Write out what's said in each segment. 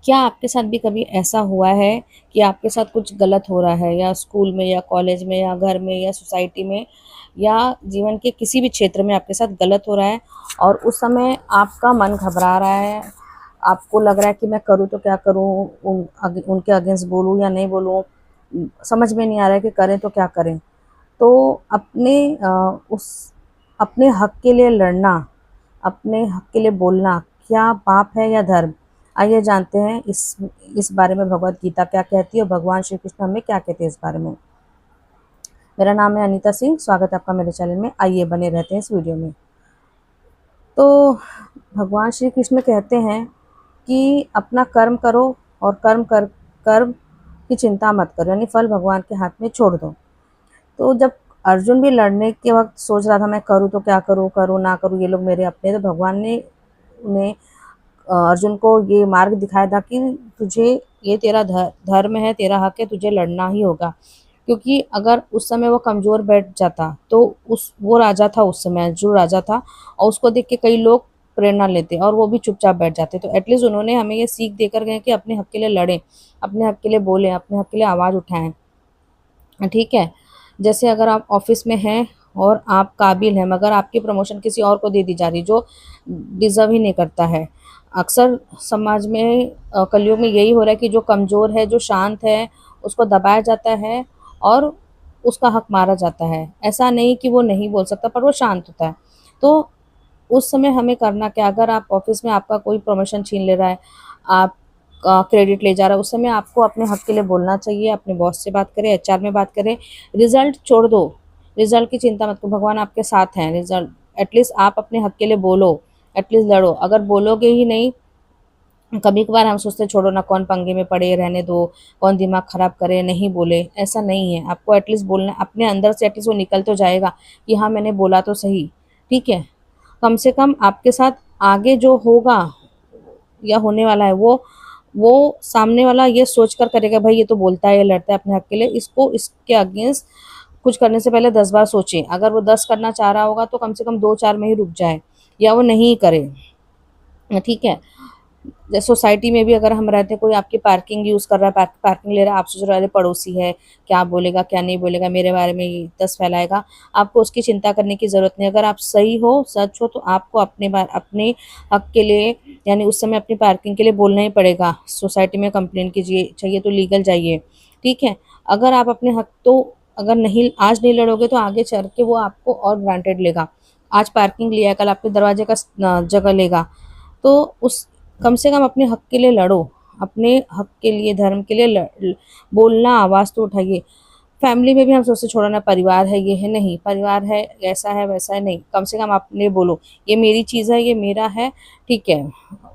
क्या आपके साथ भी कभी ऐसा हुआ है कि आपके साथ कुछ गलत हो रहा है, या स्कूल में या कॉलेज में या घर में या सोसाइटी में या जीवन के किसी भी क्षेत्र में आपके साथ गलत हो रहा है और उस समय आपका मन घबरा रहा है, आपको लग रहा है कि मैं करूँ तो क्या करूँ, उनके अगेंस्ट बोलूँ या नहीं बोलूँ, समझ में नहीं आ रहा है कि करें तो क्या करें। तो उस अपने हक के लिए लड़ना, अपने हक के लिए बोलना क्या पाप है या धर्म? आइए जानते हैं इस बारे में भगवत गीता क्या कहती है और भगवान श्री कृष्ण हमें क्या कहते हैं इस बारे में। मेरा नाम है अनीता सिंह, स्वागत है आपका मेरे चैनल में। आइए बने रहते हैं इस वीडियो में। तो भगवान श्री कृष्ण कहते हैं कि अपना कर्म करो और कर्म की चिंता मत करो, यानी फल भगवान के हाथ में छोड़ दो। तो जब अर्जुन भी लड़ने के वक्त सोच रहा था मैं करूँ तो क्या करूँ, करूँ ना करूँ, ये लोग मेरे अपने, तो भगवान ने उन्हें अर्जुन को ये मार्ग दिखाया था कि तुझे, ये तेरा धर्म है, तेरा हक है, तुझे लड़ना ही होगा। क्योंकि अगर उस समय वो कमज़ोर बैठ जाता तो उस वो राजा था, उस समय जो राजा था, और उसको देख के कई लोग प्रेरणा लेते और वो भी चुपचाप बैठ जाते। तो एटलीस्ट उन्होंने हमें ये सीख देकर गए कि अपने हक के लिए लड़ें, अपने हक के लिए बोलें, अपने हक के लिए आवाज़ उठाएं। ठीक है। जैसे अगर आप ऑफिस में हैं और आप काबिल हैं, मगर आपकी प्रमोशन किसी और को दे दी जा रही जो डिज़र्व ही नहीं करता है। अक्सर समाज में कलयुग में यही हो रहा है कि जो कमज़ोर है, जो शांत है, उसको दबाया जाता है और उसका हक मारा जाता है। ऐसा नहीं कि वो नहीं बोल सकता, पर वो शांत होता है। तो उस समय हमें करना क्या, अगर आप ऑफिस में आपका कोई प्रमोशन छीन ले रहा है, आपका क्रेडिट ले जा रहा है, उस समय आपको अपने हक के लिए बोलना चाहिए। अपने बॉस से बात करें, एचआर में बात करें। रिजल्ट छोड़ दो, रिजल्ट की चिंता मत करो, भगवान आपके साथ हैं। रिजल्ट एटलीस्ट आप अपने हक के लिए बोलो, एटलीस्ट लड़ो। अगर बोलोगे ही नहीं, कभी कभार हम सोचते हैं छोड़ो ना, कौन पंगे में पड़े, रहने दो, कौन दिमाग खराब करे, नहीं बोले। ऐसा नहीं है, आपको एटलीस्ट बोलना, अपने अंदर से एटलीस्ट वो निकल तो जाएगा कि हाँ मैंने बोला तो सही। ठीक है। कम से कम आपके साथ आगे जो होगा या होने वाला है, वो सामने वाला ये सोचकर करेगा, भाई ये तो बोलता है, ये लड़ता है अपने हक के लिए, इसको इसके अगेंस्ट कुछ करने से पहले 10 बार सोचें। अगर वो 10 करना चाह रहा होगा तो कम से कम 2-4 में ही रुक जाए या वो नहीं करे। ठीक है। जैसे सोसाइटी में भी अगर हम रहते हैं, कोई आपकी पार्किंग यूज़ कर रहा है, पार्किंग ले रहा है, आप सोच रहे हो अरे पड़ोसी है, क्या बोलेगा क्या नहीं बोलेगा, मेरे बारे में ये दस फैलाएगा। आपको उसकी चिंता करने की ज़रूरत नहीं। अगर आप सही हो, सच हो, तो आपको अपने हक के लिए, यानी उस समय अपनी पार्किंग के लिए बोलना ही पड़ेगा। सोसाइटी में कंप्लेंट कीजिए, चाहिए तो लीगल जाइए। ठीक है। अगर आप अपने हक तो, अगर नहीं आज नहीं लड़ोगे तो आगे चल के वो आपको और ग्रांटेड लेगा। आज पार्किंग लिया है, कल आपके दरवाजे का जगह लेगा। तो उस कम से कम अपने हक के लिए लड़ो, अपने हक के लिए, धर्म के लिए बोलना, आवाज़ तो उठाइए। फैमिली में भी हम सोचते छोड़ो ना, परिवार है, ये है, नहीं परिवार है, ऐसा है वैसा है, नहीं, कम से कम आपने बोलो ये मेरी चीज़ है, ये मेरा है। ठीक है।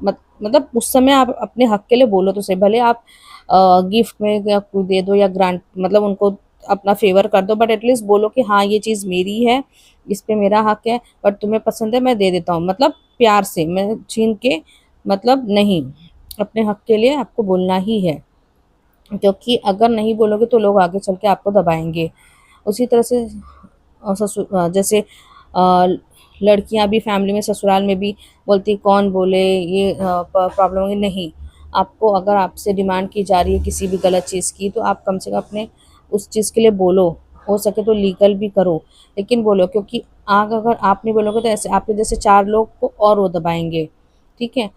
मतलब उस समय आप अपने हक के लिए बोलो तो सही। भले आप गिफ्ट में या कुछ दे दो या ग्रांट, मतलब उनको अपना फेवर कर दो, बट एटलीस्ट बोलो कि हाँ ये चीज़ मेरी है, इस पे मेरा हक है, बट तुम्हें पसंद है मैं दे देता हूँ, मतलब प्यार से, मैं छीन के मतलब नहीं। अपने हक के लिए आपको बोलना ही है, क्योंकि अगर नहीं बोलोगे तो लोग आगे चल के आपको दबाएंगे। उसी तरह से जैसे लड़कियां भी फैमिली में, ससुराल में भी बोलती कौन बोले, ये प्रॉब्लम होगी, नहीं। आपको अगर आपसे डिमांड की जा रही है किसी भी गलत चीज़ की, तो आप कम से कम अपने उस चीज़ के लिए बोलो। हो सके तो लीगल भी करो, लेकिन बोलो, क्योंकि आग अगर आप नहीं बोलोगे तो ऐसे आपके जैसे 4 लोग को और वो दबाएंगे। ठीक है।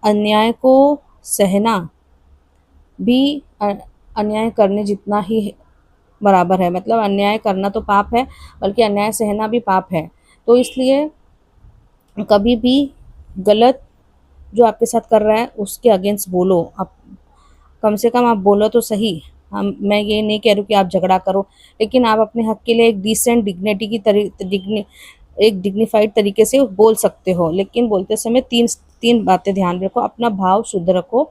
अन्याय को सहना भी अन्याय करने जितना ही बराबर है। मतलब अन्याय करना तो पाप है, बल्कि अन्याय सहना भी पाप है। तो इसलिए कभी भी गलत जो आपके साथ कर रहा है उसके अगेंस्ट बोलो। आप कम से कम आप बोलो तो सही। हम मैं ये नहीं कह रही हूँ कि आप झगड़ा करो, लेकिन आप अपने हक के लिए एक डिसेंट डिग्निटी की एक डिग्निफाइड तरीके से बोल सकते हो। लेकिन बोलते समय तीन तीन बातें ध्यान में रखो। अपना भाव शुद्ध रखो,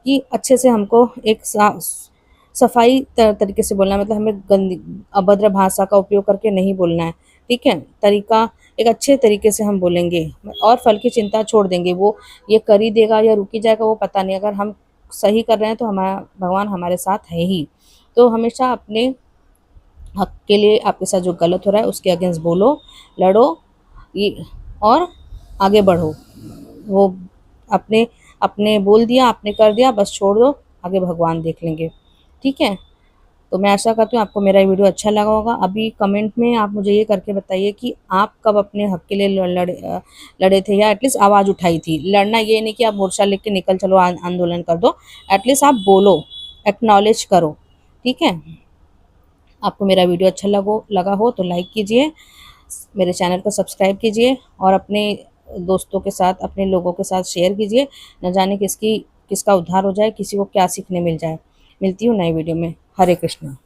कि अच्छे से हमको एक सफाई तरीके से बोलना है। मतलब हमें गंदी अभद्र भाषा का उपयोग करके नहीं बोलना है। ठीक है। तरीका एक अच्छे तरीके से हम बोलेंगे और फल की चिंता छोड़ देंगे। वो ये कर ही देगा या रुक ही जाएगा वो पता नहीं। अगर हम सही कर रहे हैं तो हमारा भगवान हमारे साथ है ही। तो हमेशा अपने हक के लिए, आपके साथ जो गलत हो रहा है उसके अगेंस्ट बोलो, लड़ो, ये और आगे बढ़ो। वो अपने आपने बोल दिया, आपने कर दिया, बस छोड़ दो, आगे भगवान देख लेंगे। ठीक है? तो मैं आशा करती हूँ आपको मेरा ये वीडियो अच्छा लगा होगा। अभी कमेंट में आप मुझे ये करके बताइए कि आप कब अपने हक के लिए लड़े थे या एटलीस्ट आवाज़ उठाई थी। लड़ना ये नहीं कि आप मोर्चा लेके निकल चलो आंदोलन कर दो, एटलीस्ट आप बोलो, एक्नॉलेज करो। ठीक है? आपको मेरा वीडियो अच्छा लगा हो तो लाइक कीजिए, मेरे चैनल को सब्सक्राइब कीजिए और अपने दोस्तों के साथ, अपने लोगों के साथ शेयर कीजिए। न जाने किसका उद्धार हो जाए, किसी को क्या सीखने मिल जाए। मिलती हूँ नई वीडियो में। हरे कृष्णा।